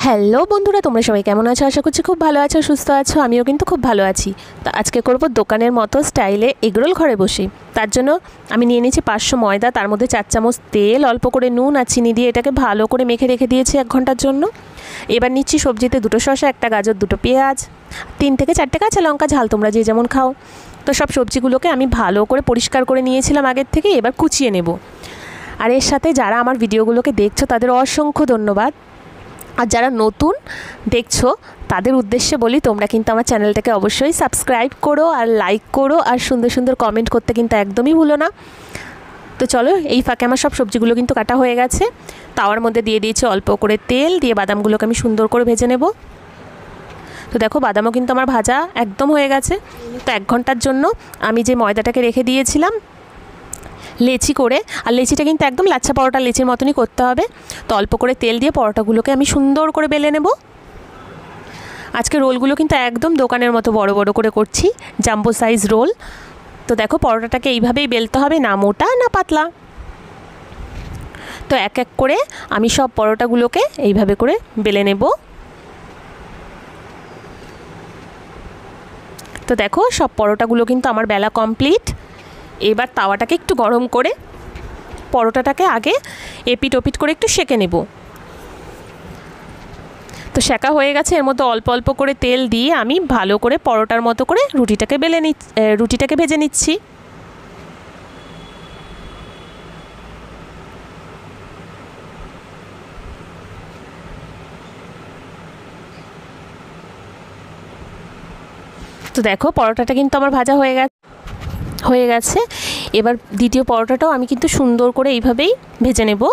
Hello বন্ধুরা, তোমরা সবাই কেমন আছো? আশা করছি খুব ভালো আছো, সুস্থ আছো। আমিও কিন্তু খুব ভালো আছি। তো আজকে করব দোকানের মতো স্টাইলে এগরোল ঘরে বসে। তার জন্য আমি নিয়ে নিয়েছি 500 ময়দা, তার মধ্যে 4 চামচ তেল, অল্প করে নুন আর চিনি দিয়ে এটাকে ভালো করে মেখে রেখে দিয়েছি 1 ঘন্টার জন্য। এবার নিচ্ছি সবজিতে 2টো শসা, 1টা গাজর, 2টো পেঁয়াজ, 3 থেকে 4টে কাঁচা লঙ্কা, ঝাল তোমরা যে যেমন খাও। তো সব সবজিগুলোকে আমি ভালো করে পরিষ্কার করে নিয়েছিলাম আগের থেকে, এবার কুচিয়ে নেব। আর এর সাথে যারা আমার ভিডিওগুলোকে দেখছো তাদের অসংখ্য ধন্যবাদ। আর যারা নতুন দেখছো তাদের উদ্দেশ্যে বলি, তোমরা কিন্তু আমার চ্যানেলটাকে অবশ্যই সাবস্ক্রাইব করো আর লাইক করো আর সুন্দর সুন্দর কমেন্ট করতে কিন্তু একদমই ভুলো না। তো চলো, এই ফাঁকে আমার সব সবজিগুলো কিন্তু কাটা হয়ে গেছে। তাওয়ার মধ্যে দিয়ে দিয়েছি অল্প করে তেল, দিয়ে বাদামগুলোকে আমি সুন্দর করে ভেজে নেব। তো দেখো, বাদামও কিন্তু আমার ভাজা একদম হয়ে গেছে। তো 1 ঘন্টার জন্য আমি যে ময়দাটাকে রেখে দিয়েছিলাম লেচি করে, আর লেচিটা কিন্তু একদম লাচ্ছা পরোটা লেচির মতনই করতে হবে। তো অল্প করে তেল দিয়ে পরোটাগুলোকে আমি সুন্দর করে বেলে নেব। আজকে রোলগুলো কিন্তু একদম দোকানের মতো বড় বড় করে করছি, জাম্বো সাইজ রোল। তো দেখো, পরোটাটাকে এইভাবেই বেলতে হবে, না মোটা না পাতলা। তো এক এক করে আমি সব পরোটাগুলোকে এইভাবে করে বেলে নেব। তো দেখো, সব পরোটাগুলো কিন্তু আমার বেলা কমপ্লিট। এবার তাওয়াটাকে একটু গরম করে পরোটাটাকে আগে এপিট ওপিট করে একটু সেঁকে নেব। তো সেঁকা হয়ে গেছে, এর মধ্যে অল্প অল্প করে তেল দিয়ে আমি ভালো করে পরোটার মতো করে রুটিটাকে ভেজে নিচ্ছি। তো দেখো, পরোটাটা কিন্তু আমার ভাজা হয়ে গেছে। এবার দ্বিতীয় পরোটাটাও আমি কিন্তু সুন্দর করে এইভাবেই ভেজে নেব।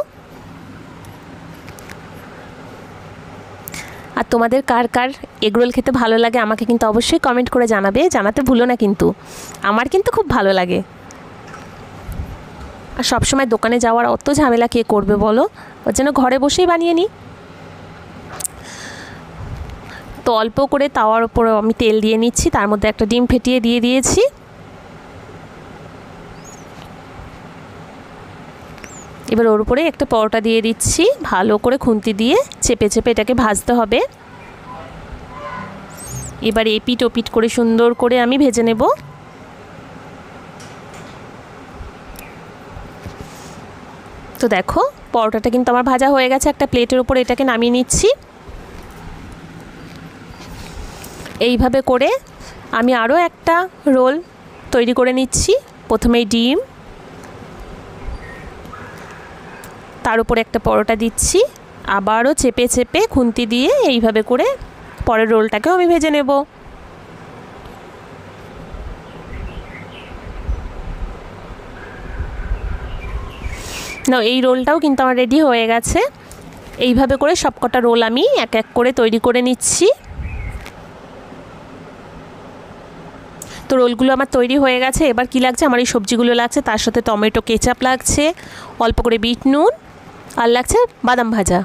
আর তোমাদের কার কার এগরোল খেতে ভালো লাগে আমাকে কিন্তু অবশ্যই কমেন্ট করে জানাতে ভুলো না কিন্তু। আমার কিন্তু খুব ভালো লাগে। আর সবসময় দোকানে যাওয়ার অত ঝামেলা কে করবে বলো? ওর জন্য ঘরে বসেই বানিয়ে নিই। তো অল্প করে তাওয়ার ওপর আমি তেল দিয়ে নিচ্ছি, তার মধ্যে একটা ডিম ফেটিয়ে দিয়ে দিয়েছি। এবার ওর উপরে একটা পরোটা দিয়ে দিচ্ছি, ভালো করে খুন্তি দিয়ে চেপে চেপে এটাকে ভাজতে হবে। এবার এপিট ওপিট করে সুন্দর করে আমি ভেজে নেব। তো দেখো, পরোটাটা কিন্তু আমার ভাজা হয়ে গেছে। একটা প্লেটের উপর এটাকে নামিয়ে নিচ্ছি। এইভাবে করে আমি আরও একটা রোল তৈরি করে নিচ্ছি। প্রথমেই ডিম, তার উপরে একটা পরোটা দিচ্ছি, আবারও চেপে চেপে খুন্তি দিয়ে এইভাবে করে পরের রোলটাকেও আমি ভেজে নেব। না, এই রোলটাও কিন্তু আমার রেডি হয়ে গেছে। এইভাবে করে সবকটা রোল আমি এক এক করে তৈরি করে নিচ্ছি। তো রোলগুলো আমার তৈরি হয়ে গেছে। এবার কি লাগছে, আমার এই সবজিগুলো লাগছে, তার সাথে টমেটো কেচাপ লাগছে, অল্প করে বিট নুন, আর লাগছে বাদাম ভাজা।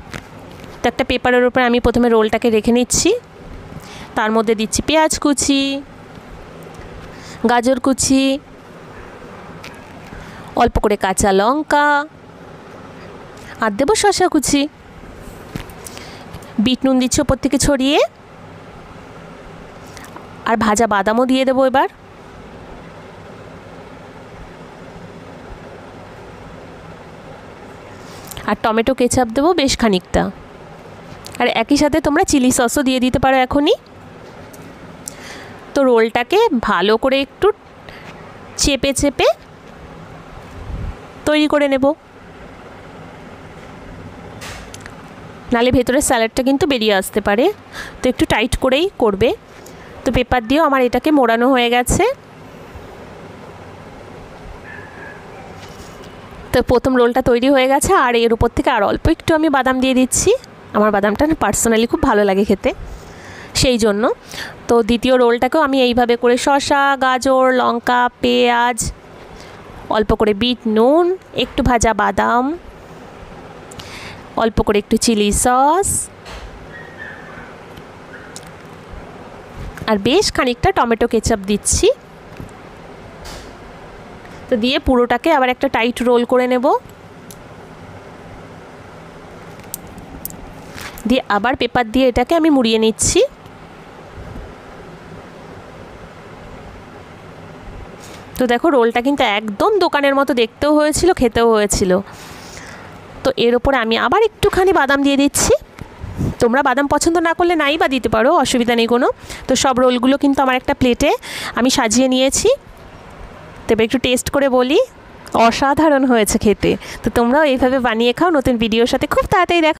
তো একটা পেপারের উপরে আমি প্রথমে রোলটাকে রেখে নিচ্ছি। তার মধ্যে দিচ্ছি পেঁয়াজ কুচি, গাজর কুচি, অল্প করে কাঁচা লঙ্কা, আর দেবো শসা কুচি। বিট নুন দিচ্ছি ওপর থেকে ছড়িয়ে, আর ভাজা বাদামও দিয়ে দেবো এবার। আর টমেটো কেচাপ দেবো বেশ খানিকটা। আর একই সাথে তোমরা চিলি সসও দিয়ে দিতে পারো এখনই। তো রোলটাকে ভালো করে একটু চেপে চেপে তৈরি করে নেব, নালে ভেতরের স্যালাডটা কিন্তু বেরিয়ে আসতে পারে। তো একটু টাইট করেই করবে। তো পেপার দিয়েও আমার এটাকে মোড়ানো হয়ে গেছে। তো প্রথম রোলটা তৈরি হয়ে গেছে, আর এর উপর থেকে আর অল্প একটু আমি বাদাম দিয়ে দিচ্ছি। আমার বাদামটা পার্সোনালি খুব ভালো লাগে খেতে, সেই জন্য। তো দ্বিতীয় রোলটাকেও আমি এইভাবে করে শসা, গাজর, লঙ্কা, পেঁয়াজ, অল্প করে বিট নুন, একটু ভাজা বাদাম, অল্প করে একটু চিলি সস, আর বেশ খানিকটা টমেটো কেচাপ দিচ্ছি। তো দিয়ে পুরোটাকে আবার একটা টাইট রোল করে নেব। দিয়ে আবার পেপার দিয়ে এটাকে আমি মুড়িয়ে নিচ্ছি। তো দেখো রোলটা কিন্তু একদম দোকানের মতো দেখতেও হয়েছিল, খেতেও হয়েছিল। তো এর ওপরে আমি আবার একটুখানি বাদাম দিয়ে দিচ্ছি। তোমরা বাদাম পছন্দ না করলে নাই বা দিতে পারো, অসুবিধা নেই কোনো। তো সব রোলগুলো কিন্তু আমার একটা প্লেটে আমি সাজিয়ে নিয়েছি। তবে একটু টেস্ট করে বলি, অসাধারণ হয়েছে খেতে। তো তোমরাও এইভাবে বানিয়ে খাও। নতুন ভিডিওর সাথে খুব তাড়াতাড়ি দেখা।